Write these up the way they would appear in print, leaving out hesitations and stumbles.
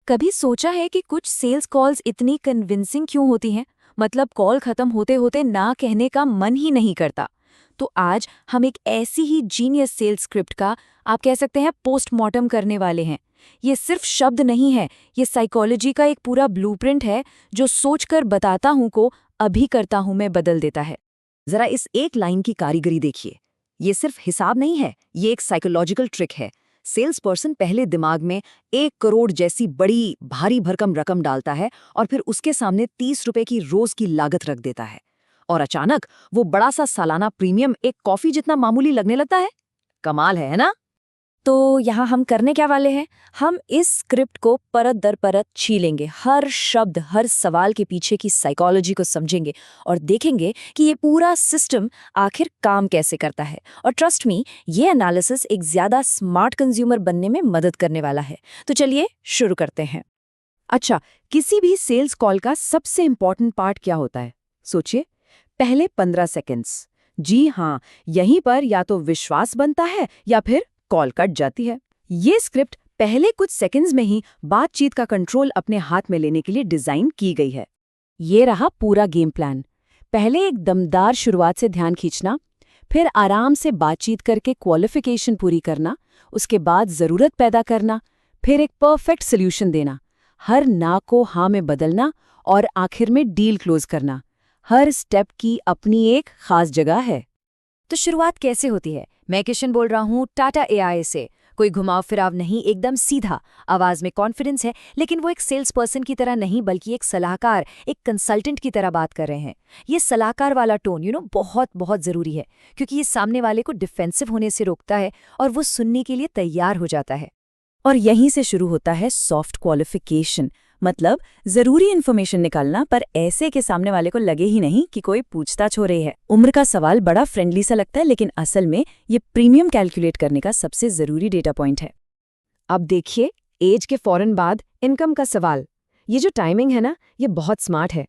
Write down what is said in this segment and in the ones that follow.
कभी सोचा है कि कुछ सेल्स कॉल्स इतनी कन्विंसिंग क्यों होती हैं? मतलब कॉल खत्म होते होते ना कहने का मन ही नहीं करता। तो आज हम एक ऐसी ही जीनियस सेल्स स्क्रिप्ट का, आप कह सकते हैं, पोस्टमार्टम करने वाले हैं। ये सिर्फ शब्द नहीं है, ये साइकोलॉजी का एक पूरा ब्लूप्रिंट है जो सोचकर बताता हूं को अभी करता हूं मैं बदल देता है। जरा इस एक लाइन की कारीगरी देखिए। ये सिर्फ हिसाब नहीं है, ये एक साइकोलॉजिकल ट्रिक है। सेल्स पर्सन पहले दिमाग में 1 करोड़ जैसी बड़ी भारी भरकम रकम डालता है और फिर उसके सामने 30 रुपए की रोज की लागत रख देता है। और अचानक वो बड़ा सा सालाना प्रीमियम एक कॉफी जितना मामूली लगने लगता है। कमाल है ना? तो यहाँ हम करने क्या वाले हैं? हम इस स्क्रिप्ट को परत दर परत छीलेंगे, हर शब्द, हर सवाल के पीछे की साइकोलॉजी को समझेंगे और देखेंगे कि ये पूरा सिस्टम आखिर काम कैसे करता है। और ट्रस्ट मी, ये एनालिसिस एक ज्यादा स्मार्ट कंज्यूमर बनने में मदद करने वाला है। तो चलिए शुरू करते हैं। अच्छा, किसी भी सेल्स कॉल का सबसे इंपॉर्टेंट पार्ट क्या होता है? सोचिए, पहले 15 सेकेंड्स। जी हाँ, यहीं पर या तो विश्वास बनता है या फिर कॉल कट जाती है। ये स्क्रिप्ट पहले कुछ सेकंड्स में ही बातचीत का कंट्रोल अपने हाथ में लेने के लिए डिजाइन की गई है। ये रहा पूरा गेम प्लान। पहले एक दमदार शुरुआत से ध्यान खींचना, फिर आराम से बातचीत करके क्वालिफिकेशन पूरी करना, उसके बाद जरूरत पैदा करना, फिर एक परफेक्ट सोल्यूशन देना, हर ना को हाँ में बदलना और आखिर में डील क्लोज करना। हर स्टेप की अपनी एक खास जगह है। तो शुरुआत कैसे होती है? मैं किशन बोल रहा हूँ टाटा एआई से। कोई घुमाव फिराव नहीं, एकदम सीधा। आवाज में कॉन्फिडेंस है, लेकिन वो एक सेल्स पर्सन की तरह नहीं बल्कि एक सलाहकार, एक कंसल्टेंट की तरह बात कर रहे हैं। ये सलाहकार वाला टोन बहुत बहुत जरूरी है, क्योंकि ये सामने वाले को डिफेंसिव होने से रोकता है और वो सुनने के लिए तैयार हो जाता है। और यहीं से शुरू होता है सॉफ्ट क्वालिफिकेशन, मतलब जरूरी इन्फॉर्मेशन निकालना, पर ऐसे के सामने वाले को लगे ही नहीं कि कोई पूछताछ हो रही है। उम्र का सवाल बड़ा फ्रेंडली सा लगता है, लेकिन असल में ये प्रीमियम कैलकुलेट करने का सबसे जरूरी डेटा पॉइंट है। अब देखिए, एज के फौरन बाद इनकम का सवाल। ये जो टाइमिंग है ना, ये बहुत स्मार्ट है।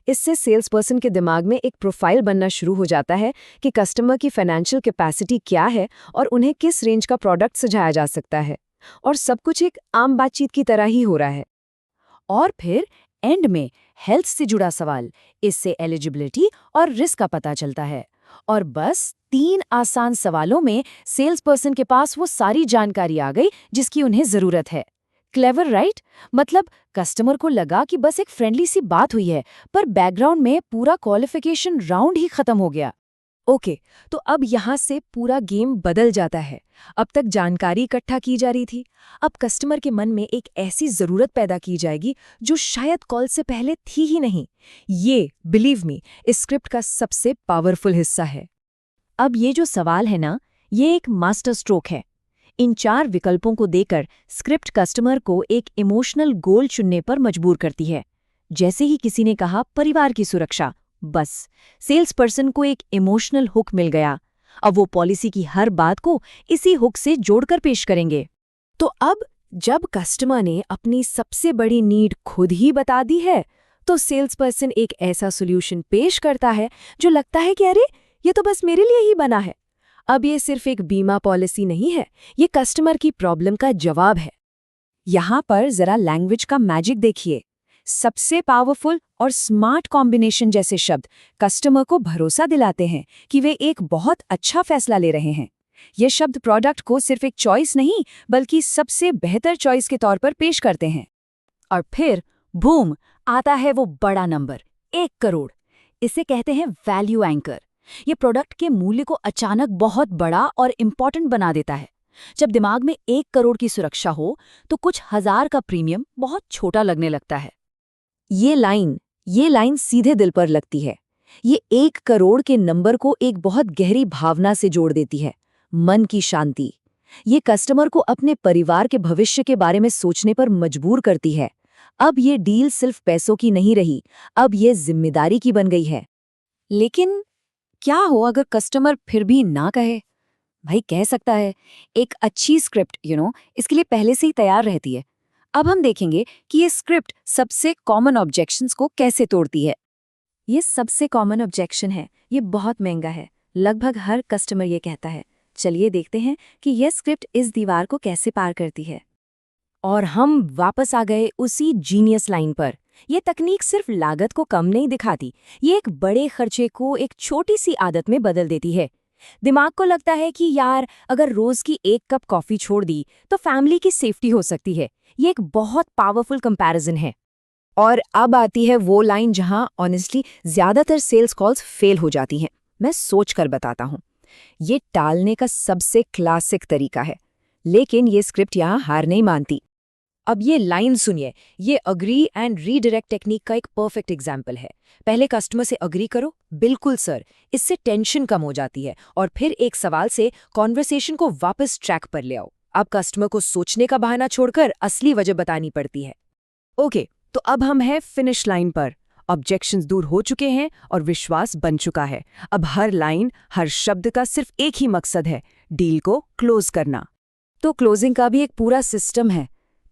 इससे सेल्स पर्सन के दिमाग में एक प्रोफाइल बनना शुरू हो जाता है कि कस्टमर की फाइनेंशियल कैपेसिटी क्या है और उन्हें किस रेंज का प्रोडक्ट सुझाया जा सकता है। और सब कुछ एक आम बातचीत की तरह ही हो रहा है। और फिर एंड में हेल्थ से जुड़ा सवाल। इससे एलिजिबिलिटी और रिस्क का पता चलता है। और बस 3 आसान सवालों में सेल्स पर्सन के पास वो सारी जानकारी आ गई जिसकी उन्हें जरूरत है। Clever, right? मतलब कस्टमर को लगा कि बस एक फ्रेंडली सी बात हुई है, पर बैकग्राउंड में पूरा क्वालिफिकेशन राउंड ही खत्म हो गया। ओके, तो अब यहाँ से पूरा गेम बदल जाता है। अब तक जानकारी इकट्ठा की जा रही थी, अब कस्टमर के मन में एक ऐसी जरूरत पैदा की जाएगी जो शायद कॉल से पहले थी ही नहीं। ये, बिलीव मी, इस स्क्रिप्ट का सबसे पावरफुल हिस्सा है। अब ये जो सवाल है ना, ये एक मास्टर स्ट्रोक है। इन 4 विकल्पों को देकर स्क्रिप्ट कस्टमर को एक इमोशनल गोल चुनने पर मजबूर करती है। जैसे ही किसी ने कहा परिवार की सुरक्षा, बस सेल्स पर्सन को एक इमोशनल हुक मिल गया। अब वो पॉलिसी की हर बात को इसी हुक से जोड़कर पेश करेंगे। तो अब जब कस्टमर ने अपनी सबसे बड़ी नीड खुद ही बता दी है, तो सेल्स पर्सन एक ऐसा सॉल्यूशन पेश करता है जो लगता है कि अरे, ये तो बस मेरे लिए ही बना है। अब ये सिर्फ एक बीमा पॉलिसी नहीं है, ये कस्टमर की प्रॉब्लम का जवाब है। यहाँ पर जरा लैंग्वेज का मैजिक देखिए। सबसे पावरफुल और स्मार्ट कॉम्बिनेशन जैसे शब्द कस्टमर को भरोसा दिलाते हैं कि वे एक बहुत अच्छा फैसला ले रहे हैं। ये शब्द प्रोडक्ट को सिर्फ एक चॉइस नहीं, बल्कि सबसे बेहतर चॉइस के तौर पर पेश करते हैं। और फिर बूम, आता है वो बड़ा नंबर, 1 करोड़। इसे कहते हैं वैल्यू एंकर। ये प्रोडक्ट के मूल्य को अचानक बहुत बड़ा और इम्पॉर्टेंट बना देता है। जब दिमाग में 1 करोड़ की सुरक्षा हो, तो कुछ हजार का प्रीमियम बहुत छोटा लगने लगता है। ये लाइन सीधे दिल पर लगती है। ये 1 करोड़ के नंबर को एक बहुत गहरी भावना से जोड़ देती है, मन की शांति। ये कस्टमर को अपने परिवार के भविष्य के बारे में सोचने पर मजबूर करती है। अब ये डील सिर्फ पैसों की नहीं रही, अब ये जिम्मेदारी की बन गई है। लेकिन क्या हो अगर कस्टमर फिर भी ना कहे? भाई, कह सकता है। एक अच्छी स्क्रिप्ट इसके लिए पहले से ही तैयार रहती है। अब हम देखेंगे कि ये स्क्रिप्ट सबसे कॉमन ऑब्जेक्शंस को कैसे तोड़ती है। ये सबसे कॉमन ऑब्जेक्शन है, ये बहुत महंगा है। लगभग हर कस्टमर ये कहता है। चलिए देखते हैं कि यह स्क्रिप्ट इस दीवार को कैसे पार करती है। और हम वापस आ गए उसी जीनियस लाइन पर। ये तकनीक सिर्फ लागत को कम नहीं दिखाती, ये एक बड़े खर्चे को एक छोटी सी आदत में बदल देती है। दिमाग को लगता है कि यार अगर रोज की 1 कप कॉफी छोड़ दी तो फैमिली की सेफ्टी हो सकती है। ये एक बहुत पावरफुल कंपैरिजन है। और अब आती है वो लाइन जहां ऑनेस्टली ज्यादातर सेल्स कॉल्स फेल हो जाती हैं। मैं सोच कर बताता हूं। ये टालने का सबसे क्लासिक तरीका है, लेकिन ये स्क्रिप्ट यहां हार नहीं मानती। अब ये लाइन सुनिए, ये अग्री एंड रीडायरेक्ट टेक्निक का एक परफेक्ट एग्जाम्पल है। पहले कस्टमर से अग्री करो, बिल्कुल सर, इससे टेंशन कम हो जाती है, और फिर एक सवाल से कॉन्वर्सेशन को वापस ट्रैक पर ले आओ। अब कस्टमर को सोचने का बहाना छोड़कर असली वजह बतानी पड़ती है। ओके, तो अब हम हैं फिनिश लाइन पर। ऑब्जेक्शंस दूर हो चुके हैं और विश्वास बन चुका है। अब हर लाइन, हर शब्द का सिर्फ एक ही मकसद है, डील को क्लोज करना। तो क्लोजिंग का भी एक पूरा सिस्टम है।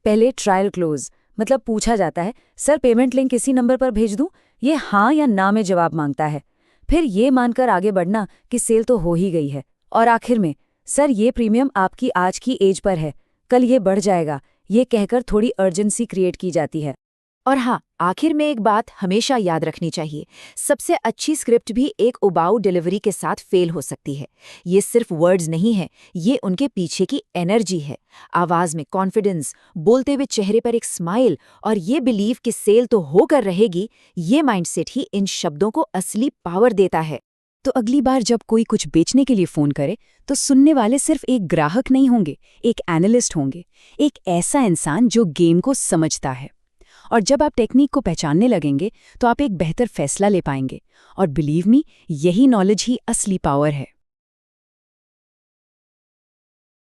पहले ट्रायल क्लोज, मतलब पूछा जाता है, सर पेमेंट लिंक इसी नंबर पर भेज दूं? ये हाँ या ना में जवाब मांगता है। फिर ये मानकर आगे बढ़ना कि सेल तो हो ही गई है। और आखिर में, सर ये प्रीमियम आपकी आज की एज पर है, कल ये बढ़ जाएगा, ये कहकर थोड़ी अर्जेंसी क्रिएट की जाती है। और हाँ, आखिर में एक बात हमेशा याद रखनी चाहिए, सबसे अच्छी स्क्रिप्ट भी एक उबाऊ डिलीवरी के साथ फेल हो सकती है। ये सिर्फ वर्ड्स नहीं है, ये उनके पीछे की एनर्जी है। आवाज में कॉन्फिडेंस, बोलते हुए चेहरे पर एक स्माइल, और ये बिलीव कि सेल तो होकर रहेगी, ये माइंडसेट ही इन शब्दों को असली पावर देता है। तो अगली बार जब कोई कुछ बेचने के लिए फोन करे, तो सुनने वाले सिर्फ एक ग्राहक नहीं होंगे, एक एनालिस्ट होंगे, एक ऐसा इंसान जो गेम को समझता है। और जब आप टेक्निक को पहचानने लगेंगे तो आप एक बेहतर फैसला ले पाएंगे। और बिलीव मी, यही नॉलेज ही असली पावर है।